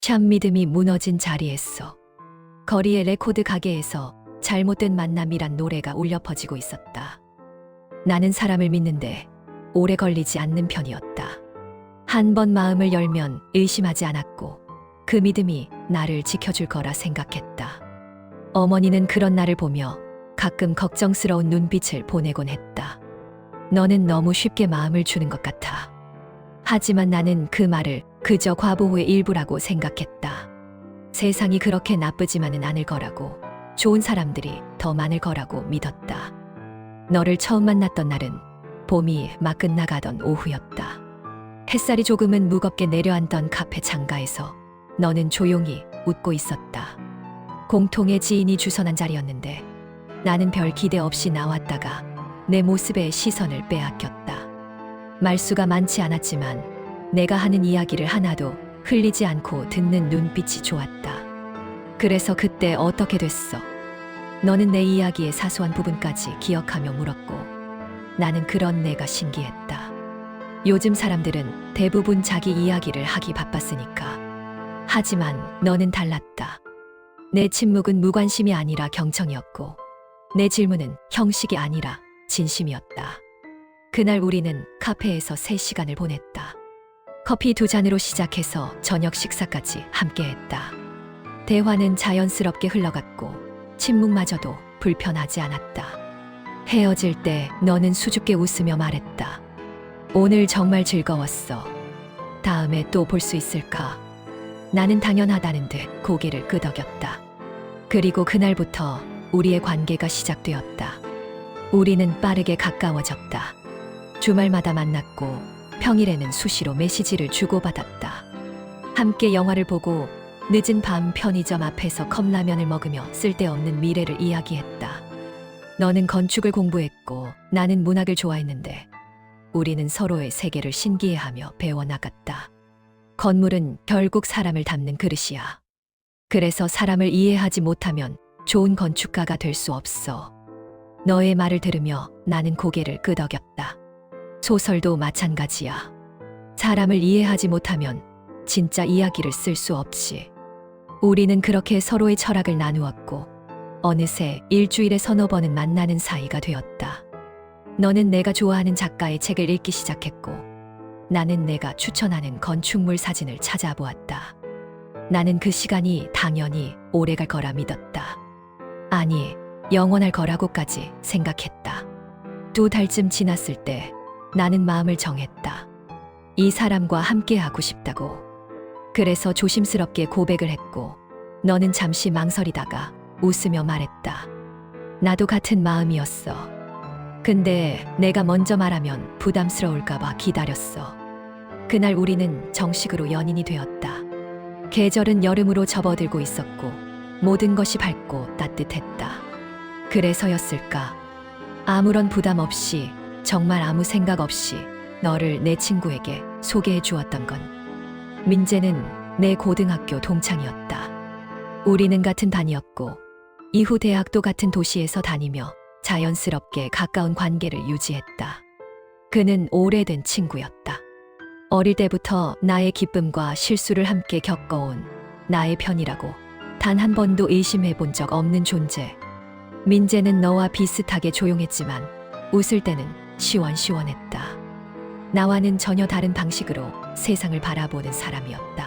참 믿음이 무너진 자리였어. 거리의 레코드 가게에서 잘못된 만남이란 노래가 울려 퍼지고 있었다. 나는 사람을 믿는데 오래 걸리지 않는 편이었다. 한 번 마음을 열면 의심하지 않았고 그 믿음이 나를 지켜줄 거라 생각했다. 어머니는 그런 나를 보며 가끔 걱정스러운 눈빛을 보내곤 했다. 너는 너무 쉽게 마음을 주는 것 같아. 하지만 나는 그 말을 그저 과보호의 일부라고 생각했다. 세상이 그렇게 나쁘지만은 않을 거라고, 좋은 사람들이 더 많을 거라고 믿었다. 너를 처음 만났던 날은 봄이 막 끝나가던 오후였다. 햇살이 조금은 무겁게 내려앉던 카페 창가에서 너는 조용히 웃고 있었다. 공통의 지인이 주선한 자리였는데 나는 별 기대 없이 나왔다가 내 모습에 시선을 빼앗겼다. 말수가 많지 않았지만 내가 하는 이야기를 하나도 흘리지 않고 듣는 눈빛이 좋았다. 그래서 그때 어떻게 됐어? 너는 내 이야기의 사소한 부분까지 기억하며 물었고 나는 그런 내가 신기했다. 요즘 사람들은 대부분 자기 이야기를 하기 바빴으니까. 하지만 너는 달랐다. 내 침묵은 무관심이 아니라 경청이었고 내 질문은 형식이 아니라 진심이었다. 그날 우리는 카페에서 3시간을 보냈다. 커피 2잔으로 시작해서 저녁 식사까지 함께했다. 대화는 자연스럽게 흘러갔고 침묵마저도 불편하지 않았다. 헤어질 때 너는 수줍게 웃으며 말했다. 오늘 정말 즐거웠어. 다음에 또 볼 수 있을까? 나는 당연하다는 듯 고개를 끄덕였다. 그리고 그날부터 우리의 관계가 시작되었다. 우리는 빠르게 가까워졌다. 주말마다 만났고 평일에는 수시로 메시지를 주고받았다. 함께 영화를 보고 늦은 밤 편의점 앞에서 컵라면을 먹으며 쓸데없는 미래를 이야기했다. 너는 건축을 공부했고 나는 문학을 좋아했는데 우리는 서로의 세계를 신기해하며 배워나갔다. 건물은 결국 사람을 담는 그릇이야. 그래서 사람을 이해하지 못하면 좋은 건축가가 될 수 없어. 너의 말을 들으며 나는 고개를 끄덕였다. 소설도 마찬가지야. 사람을 이해하지 못하면 진짜 이야기를 쓸 수 없지. 우리는 그렇게 서로의 철학을 나누었고 어느새 일주일에 3-4번은 만나는 사이가 되었다. 너는 내가 좋아하는 작가의 책을 읽기 시작했고 나는 내가 추천하는 건축물 사진을 찾아보았다. 나는 그 시간이 당연히 오래갈 거라 믿었다. 아니, 영원할 거라고까지 생각했다. 2달쯤 지났을 때 나는 마음을 정했다. 이 사람과 함께하고 싶다고. 그래서 조심스럽게 고백을 했고 너는 잠시 망설이다가 웃으며 말했다. 나도 같은 마음이었어. 근데 내가 먼저 말하면 부담스러울까봐 기다렸어. 그날 우리는 정식으로 연인이 되었다. 계절은 여름으로 접어들고 있었고 모든 것이 밝고 따뜻했다. 그래서였을까? 아무런 부담 없이 정말 아무 생각 없이 너를 내 친구에게 소개해 주었던 건 민재는 내 고등학교 동창이었다. 우리는 같은 반이었고 이후 대학도 같은 도시에서 다니며 자연스럽게 가까운 관계를 유지했다. 그는 오래된 친구였다. 어릴 때부터 나의 기쁨과 실수를 함께 겪어온 나의 편이라고 단 한 번도 의심해 본 적 없는 존재. 민재는 너와 비슷하게 조용했지만 웃을 때는 시원시원했다. 나와는 전혀 다른 방식으로 세상을 바라보는 사람이었다.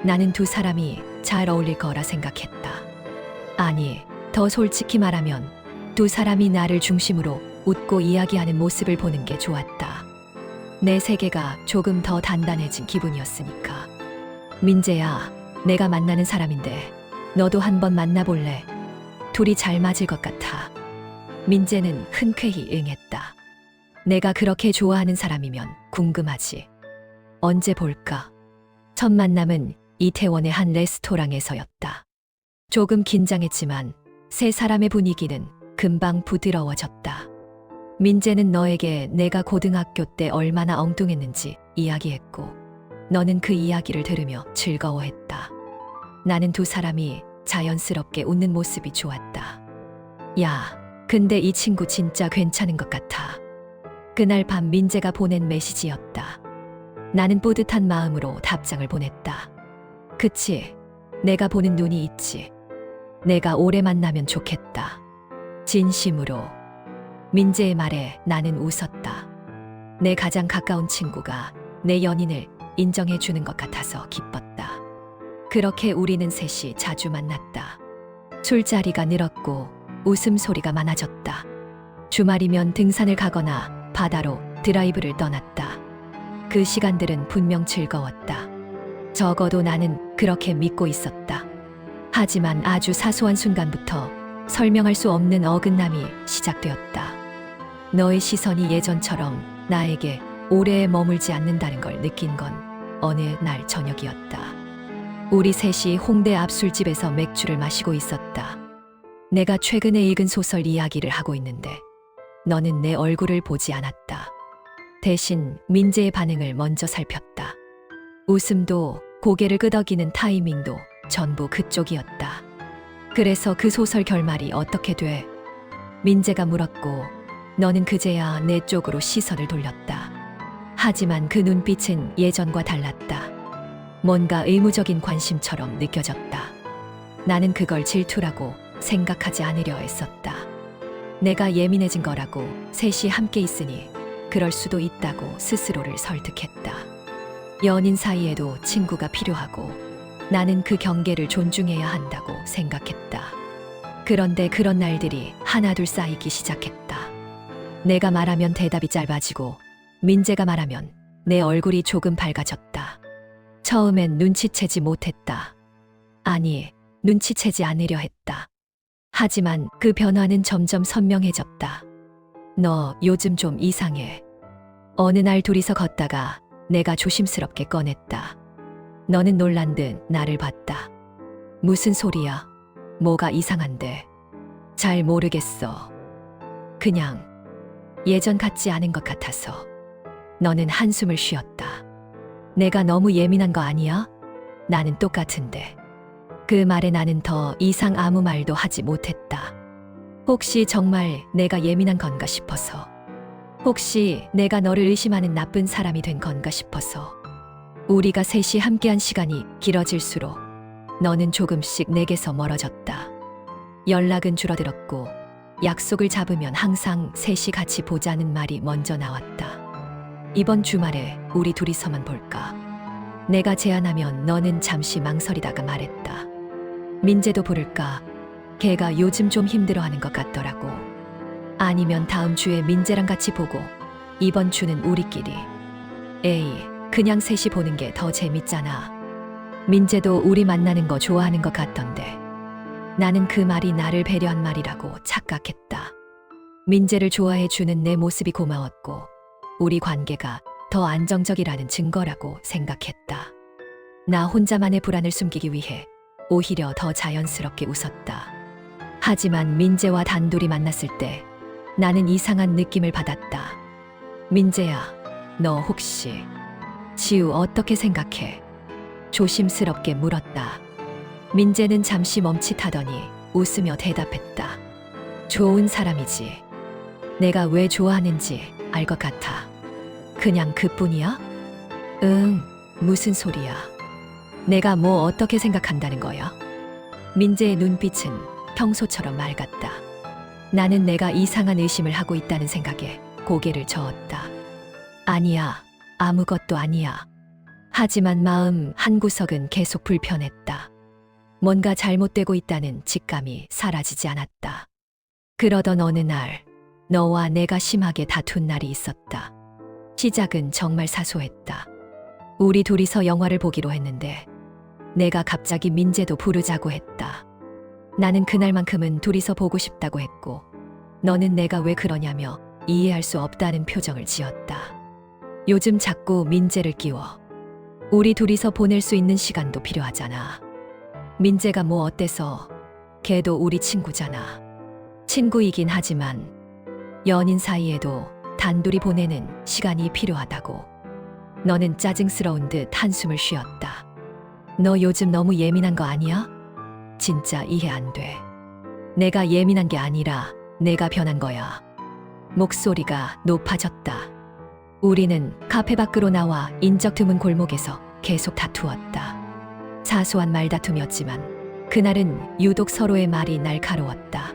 나는 2사람이 잘 어울릴 거라 생각했다. 아니, 더 솔직히 말하면 2사람이 나를 중심으로 웃고 이야기하는 모습을 보는 게 좋았다. 내 세계가 조금 더 단단해진 기분이었으니까. 민재야, 내가 만나는 사람인데 너도 한번 만나볼래? 둘이 잘 맞을 것 같아. 민재는 흔쾌히 응했다. 내가 그렇게 좋아하는 사람이면 궁금하지. 언제 볼까? 첫 만남은 이태원의 한 레스토랑에서였다. 조금 긴장했지만 3사람의 분위기는 금방 부드러워졌다. 민재는 너에게 내가 고등학교 때 얼마나 엉뚱했는지 이야기했고 너는 그 이야기를 들으며 즐거워했다. 나는 2사람이 자연스럽게 웃는 모습이 좋았다. 야, 근데 이 친구 진짜 괜찮은 것 같아. 그날 밤 민재가 보낸 메시지였다. 나는 뿌듯한 마음으로 답장을 보냈다. 그치? 내가 보는 눈이 있지. 내가 오래 만나면 좋겠다. 진심으로. 민재의 말에 나는 웃었다. 내 가장 가까운 친구가 내 연인을 인정해 주는 것 같아서 기뻤다. 그렇게 우리는 셋이 자주 만났다. 술자리가 늘었고 웃음소리가 많아졌다. 주말이면 등산을 가거나 바다로 드라이브를 떠났다. 그 시간들은 분명 즐거웠다. 적어도 나는 그렇게 믿고 있었다. 하지만 아주 사소한 순간부터 설명할 수 없는 어긋남이 시작되었다. 너의 시선이 예전처럼 나에게 오래 머물지 않는다는 걸 느낀 건 어느 날 저녁이었다. 우리 셋이 홍대 앞 술집에서 맥주를 마시고 있었다. 내가 최근에 읽은 소설 이야기를 하고 있는데 너는 내 얼굴을 보지 않았다. 대신 민재의 반응을 먼저 살폈다. 웃음도 고개를 끄덕이는 타이밍도 전부 그쪽이었다. 그래서 그 소설 결말이 어떻게 돼? 민재가 물었고 너는 그제야 내 쪽으로 시선을 돌렸다. 하지만 그 눈빛은 예전과 달랐다. 뭔가 의무적인 관심처럼 느껴졌다. 나는 그걸 질투라고 생각하지 않으려 했었다. 내가 예민해진 거라고, 셋이 함께 있으니 그럴 수도 있다고 스스로를 설득했다. 연인 사이에도 친구가 필요하고 나는 그 경계를 존중해야 한다고 생각했다. 그런데 그런 날들이 하나둘 쌓이기 시작했다. 내가 말하면 대답이 짧아지고 민재가 말하면 내 얼굴이 조금 밝아졌다. 처음엔 눈치채지 못했다. 아니, 눈치채지 않으려 했다. 하지만 그 변화는 점점 선명해졌다. 너 요즘 좀 이상해. 어느 날 둘이서 걷다가 내가 조심스럽게 꺼냈다. 너는 놀란 듯 나를 봤다. 무슨 소리야? 뭐가 이상한데? 잘 모르겠어. 그냥 예전 같지 않은 것 같아서. 너는 한숨을 쉬었다. 내가 너무 예민한 거 아니야? 나는 똑같은데. 그 말에 나는 더 이상 아무 말도 하지 못했다. 혹시 정말 내가 예민한 건가 싶어서. 혹시 내가 너를 의심하는 나쁜 사람이 된 건가 싶어서. 우리가 셋이 함께한 시간이 길어질수록 너는 조금씩 내게서 멀어졌다. 연락은 줄어들었고 약속을 잡으면 항상 셋이 같이 보자는 말이 먼저 나왔다. 이번 주말에 우리 둘이서만 볼까? 내가 제안하면 너는 잠시 망설이다가 말했다. 민재도 부를까? 걔가 요즘 좀 힘들어하는 것 같더라고. 아니면 다음 주에 민재랑 같이 보고 이번 주는 우리끼리. 에이, 그냥 셋이 보는 게 더 재밌잖아. 민재도 우리 만나는 거 좋아하는 것 같던데. 나는 그 말이 나를 배려한 말이라고 착각했다. 민재를 좋아해 주는 내 모습이 고마웠고 우리 관계가 더 안정적이라는 증거라고 생각했다. 나 혼자만의 불안을 숨기기 위해 오히려 더 자연스럽게 웃었다. 하지만 민재와 단둘이 만났을 때 나는 이상한 느낌을 받았다. 민재야, 너 혹시 지우 어떻게 생각해? 조심스럽게 물었다. 민재는 잠시 멈칫하더니 웃으며 대답했다. 좋은 사람이지. 내가 왜 좋아하는지 알 것 같아. 그냥 그뿐이야? 응, 무슨 소리야. 내가 뭐 어떻게 생각한다는 거야? 민재의 눈빛은 평소처럼 맑았다. 나는 내가 이상한 의심을 하고 있다는 생각에 고개를 저었다. 아니야, 아무것도 아니야. 하지만 마음 한구석은 계속 불편했다. 뭔가 잘못되고 있다는 직감이 사라지지 않았다. 그러던 어느 날, 너와 내가 심하게 다툰 날이 있었다. 시작은 정말 사소했다. 우리 둘이서 영화를 보기로 했는데 내가 갑자기 민재도 부르자고 했다. 나는 그날만큼은 둘이서 보고 싶다고 했고 너는 내가 왜 그러냐며 이해할 수 없다는 표정을 지었다. 요즘 자꾸 민재를 끼워. 우리 둘이서 보낼 수 있는 시간도 필요하잖아. 민재가 뭐 어때서? 걔도 우리 친구잖아. 친구이긴 하지만 연인 사이에도 단둘이 보내는 시간이 필요하다고. 너는 짜증스러운 듯 한숨을 쉬었다. 너 요즘 너무 예민한 거 아니야? 진짜 이해 안 돼. 내가 예민한 게 아니라 내가 변한 거야. 목소리가 높아졌다. 우리는 카페 밖으로 나와 인적 드문 골목에서 계속 다투었다. 사소한 말다툼이었지만 그날은 유독 서로의 말이 날카로웠다.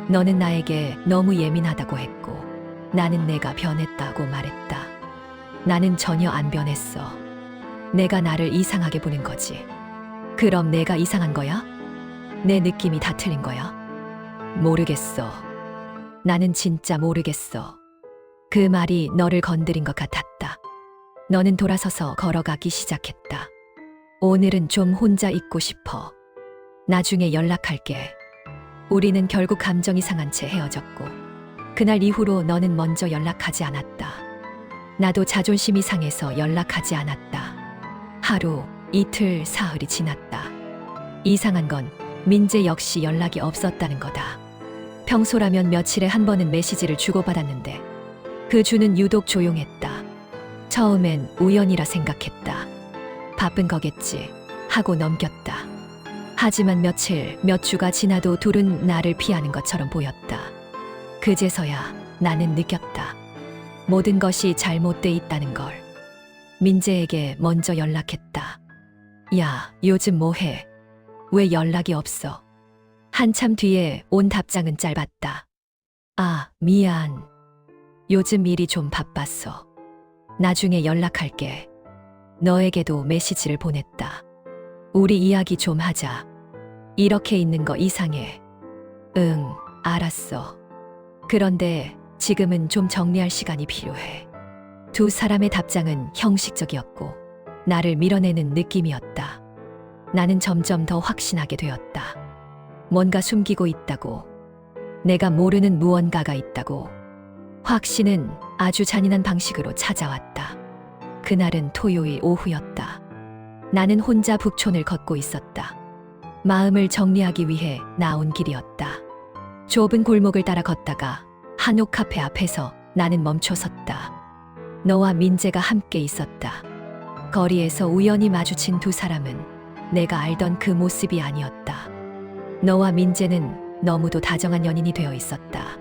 너는 나에게 너무 예민하다고 했고 나는 내가 변했다고 말했다. 나는 전혀 안 변했어. 내가 나를 이상하게 보는 거지. 그럼 내가 이상한 거야? 내 느낌이 다 틀린 거야? 모르겠어. 나는 진짜 모르겠어. 그 말이 너를 건드린 것 같았다. 너는 돌아서서 걸어가기 시작했다. 오늘은 좀 혼자 있고 싶어. 나중에 연락할게. 우리는 결국 감정이 상한 채 헤어졌고 그날 이후로 너는 먼저 연락하지 않았다. 나도 자존심이 상해서 연락하지 않았다. 하루, 이틀, 사흘이 지났다. 이상한 건 민재 역시 연락이 없었다는 거다. 평소라면 며칠에 한 번은 메시지를 주고받았는데 그 주는 유독 조용했다. 처음엔 우연이라 생각했다. 바쁜 거겠지 하고 넘겼다. 하지만 며칠, 몇 주가 지나도 둘은 나를 피하는 것처럼 보였다. 그제서야 나는 느꼈다. 모든 것이 잘못돼 있다는 걸. 민재에게 먼저 연락했다. 야, 요즘 뭐해? 왜 연락이 없어? 한참 뒤에 온 답장은 짧았다. 아, 미안. 요즘 일이 좀 바빴어. 나중에 연락할게. 너에게도 메시지를 보냈다. 우리 이야기 좀 하자. 이렇게 있는 거 이상해. 응, 알았어. 그런데 지금은 좀 정리할 시간이 필요해. 두 사람의 답장은 형식적이었고 나를 밀어내는 느낌이었다. 나는 점점 더 확신하게 되었다. 뭔가 숨기고 있다고. 내가 모르는 무언가가 있다고. 확신은 아주 잔인한 방식으로 찾아왔다. 그날은 토요일 오후였다. 나는 혼자 북촌을 걷고 있었다. 마음을 정리하기 위해 나온 길이었다. 좁은 골목을 따라 걷다가 한옥 카페 앞에서 나는 멈춰섰다. 너와 민재가 함께 있었다. 거리에서 우연히 마주친 두 사람은 내가 알던 그 모습이 아니었다. 너와 민재는 너무도 다정한 연인이 되어 있었다.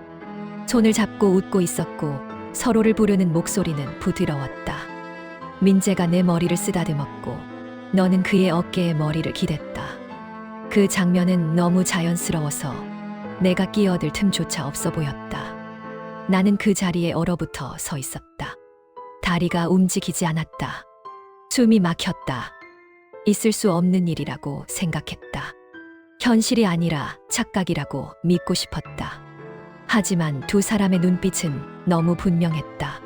손을 잡고 웃고 있었고 서로를 부르는 목소리는 부드러웠다. 민재가 내 머리를 쓰다듬었고 너는 그의 어깨에 머리를 기댔다. 그 장면은 너무 자연스러워서 내가 끼어들 틈조차 없어 보였다. 나는 그 자리에 얼어붙어 서 있었다. 다리가 움직이지 않았다. 숨이 막혔다. 있을 수 없는 일이라고 생각했다. 현실이 아니라 착각이라고 믿고 싶었다. 하지만 두 사람의 눈빛은 너무 분명했다.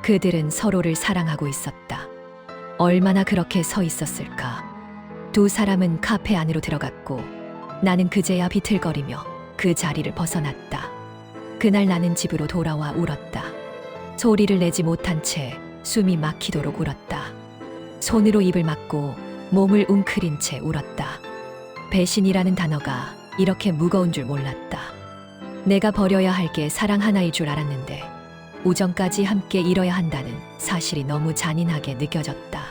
그들은 서로를 사랑하고 있었다. 얼마나 그렇게 서 있었을까? 두 사람은 카페 안으로 들어갔고 나는 그제야 비틀거리며 그 자리를 벗어났다. 그날 나는 집으로 돌아와 울었다. 소리를 내지 못한 채 숨이 막히도록 울었다. 손으로 입을 막고 몸을 웅크린 채 울었다. 배신이라는 단어가 이렇게 무거운 줄 몰랐다. 내가 버려야 할 게 사랑 하나일 줄 알았는데 우정까지 함께 잃어야 한다는 사실이 너무 잔인하게 느껴졌다.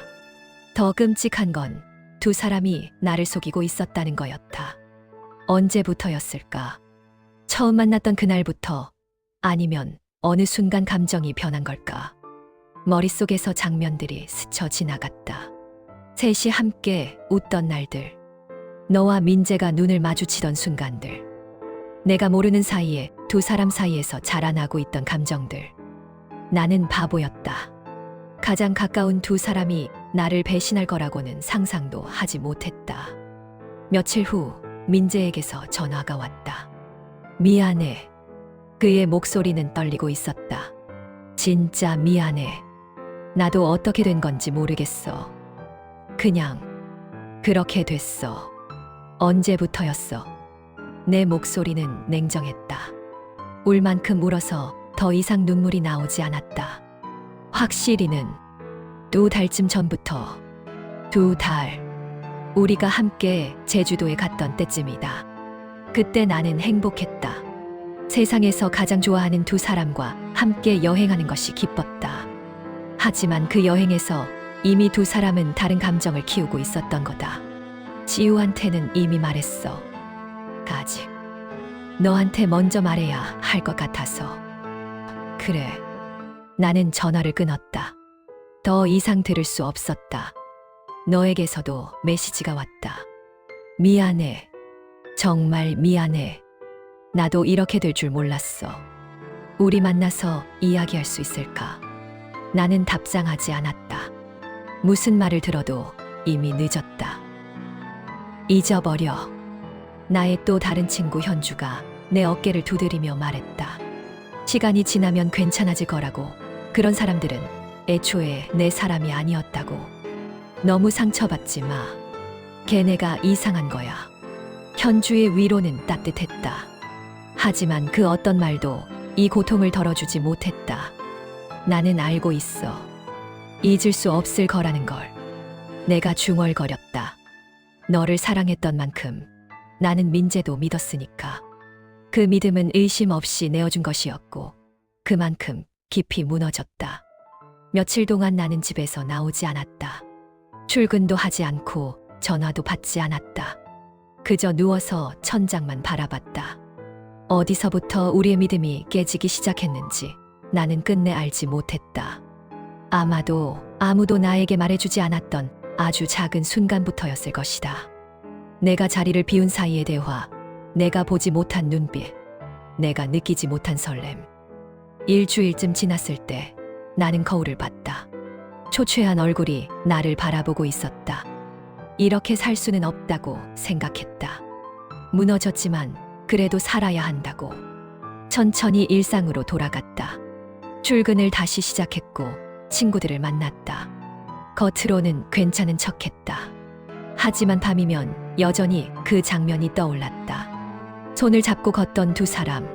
더 끔찍한 건 두 사람이 나를 속이고 있었다는 거였다. 언제부터였을까? 처음 만났던 그날부터 아니면 어느 순간 감정이 변한 걸까? 머릿속에서 장면들이 스쳐 지나갔다. 셋이 함께 웃던 날들, 너와 민재가 눈을 마주치던 순간들, 내가 모르는 사이에 두 사람 사이에서 자라나고 있던 감정들. 나는 바보였다. 가장 가까운 두 사람이 나를 배신할 거라고는 상상도 하지 못했다. 며칠 후 민재에게서 전화가 왔다. 미안해. 그의 목소리는 떨리고 있었다. 진짜 미안해. 나도 어떻게 된 건지 모르겠어. 그냥 그렇게 됐어. 언제부터였어? 내 목소리는 냉정했다. 울 만큼 울어서 더 이상 눈물이 나오지 않았다. 확실히는 2달쯤 전부터. 2달. 우리가 함께 제주도에 갔던 때쯤이다. 그때 나는 행복했다. 세상에서 가장 좋아하는 두 사람과 함께 여행하는 것이 기뻤다. 하지만 그 여행에서 이미 두 사람은 다른 감정을 키우고 있었던 거다. 지우한테는 이미 말했어. 아직 너한테 먼저 말해야 할 것 같아서. 그래. 나는 전화를 끊었다. 더 이상 들을 수 없었다. 너에게서도 메시지가 왔다. 미안해. 정말 미안해. 나도 이렇게 될 줄 몰랐어. 우리 만나서 이야기할 수 있을까? 나는 답장하지 않았다. 무슨 말을 들어도 이미 늦었다. 잊어버려. 나의 또 다른 친구 현주가 내 어깨를 두드리며 말했다. 시간이 지나면 괜찮아질 거라고. 그런 사람들은 애초에 내 사람이 아니었다고. 너무 상처받지 마. 걔네가 이상한 거야. 현주의 위로는 따뜻했다. 하지만 그 어떤 말도 이 고통을 덜어주지 못했다. 나는 알고 있어. 잊을 수 없을 거라는 걸. 내가 중얼거렸다. 너를 사랑했던 만큼 나는 민재도 믿었으니까. 그 믿음은 의심 없이 내어준 것이었고 그만큼 깊이 무너졌다. 며칠 동안 나는 집에서 나오지 않았다. 출근도 하지 않고 전화도 받지 않았다. 그저 누워서 천장만 바라봤다. 어디서부터 우리의 믿음이 깨지기 시작했는지 나는 끝내 알지 못했다. 아마도 아무도 나에게 말해주지 않았던 아주 작은 순간부터였을 것이다. 내가 자리를 비운 사이의 대화, 내가 보지 못한 눈빛, 내가 느끼지 못한 설렘. 일주일쯤 지났을 때 나는 거울을 봤다. 초췌한 얼굴이 나를 바라보고 있었다. 이렇게 살 수는 없다고 생각했다. 무너졌지만 그래도 살아야 한다고. 천천히 일상으로 돌아갔다. 출근을 다시 시작했고 친구들을 만났다. 겉으로는 괜찮은 척했다. 하지만 밤이면 여전히 그 장면이 떠올랐다. 손을 잡고 걷던 두 사람,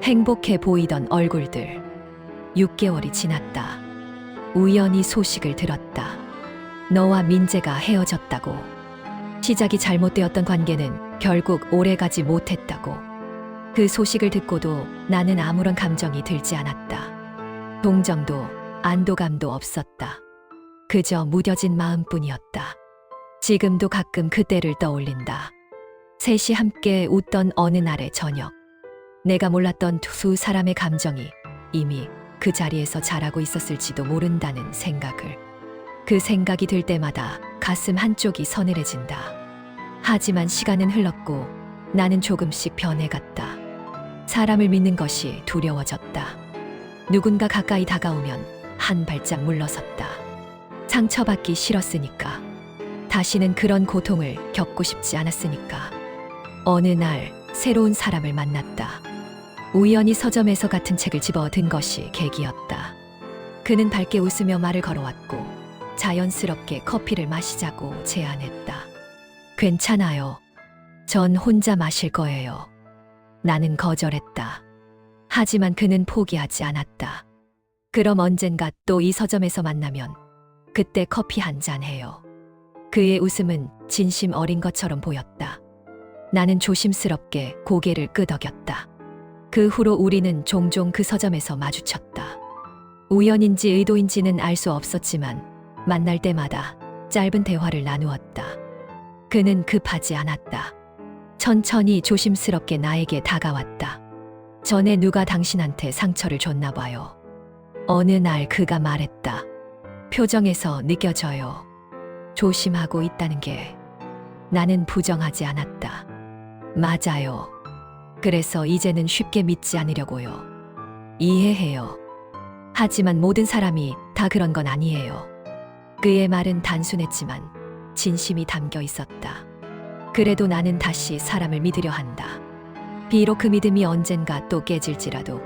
행복해 보이던 얼굴들. 6개월이 지났다. 우연히 소식을 들었다. 너와 민재가 헤어졌다고. 시작이 잘못되었던 관계는 결국 오래가지 못했다고. 그 소식을 듣고도 나는 아무런 감정이 들지 않았다. 동정도 안도감도 없었다. 그저 무뎌진 마음뿐이었다. 지금도 가끔 그때를 떠올린다. 셋이 함께 웃던 어느 날의 저녁. 내가 몰랐던 두 사람의 감정이 이미 그 자리에서 자라고 있었을지도 모른다는 생각을. 그 생각이 들 때마다 가슴 한쪽이 서늘해진다. 하지만 시간은 흘렀고 나는 조금씩 변해갔다. 사람을 믿는 것이 두려워졌다. 누군가 가까이 다가오면 한 발짝 물러섰다. 상처받기 싫었으니까. 다시는 그런 고통을 겪고 싶지 않았으니까. 어느 날 새로운 사람을 만났다. 우연히 서점에서 같은 책을 집어 든 것이 계기였다. 그는 밝게 웃으며 말을 걸어왔고 자연스럽게 커피를 마시자고 제안했다. 괜찮아요. 전 혼자 마실 거예요. 나는 거절했다. 하지만 그는 포기하지 않았다. 그럼 언젠가 또 이 서점에서 만나면 그때 커피 한 잔 해요. 그의 웃음은 진심 어린 것처럼 보였다. 나는 조심스럽게 고개를 끄덕였다. 그 후로 우리는 종종 그 서점에서 마주쳤다. 우연인지 의도인지는 알 수 없었지만 만날 때마다 짧은 대화를 나누었다. 그는 급하지 않았다. 천천히 조심스럽게 나에게 다가왔다. 전에 누가 당신한테 상처를 줬나 봐요. 어느 날 그가 말했다. 표정에서 느껴져요. 조심하고 있다는 게. 나는 부정하지 않았다. 맞아요. 그래서 이제는 쉽게 믿지 않으려고요. 이해해요. 하지만 모든 사람이 다 그런 건 아니에요. 그의 말은 단순했지만 진심이 담겨 있었다. 그래도 나는 다시 사람을 믿으려 한다. 비록 그 믿음이 언젠가 또 깨질지라도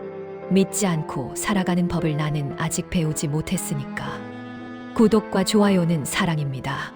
믿지 않고 살아가는 법을 나는 아직 배우지 못했으니까. 구독과 좋아요는 사랑입니다.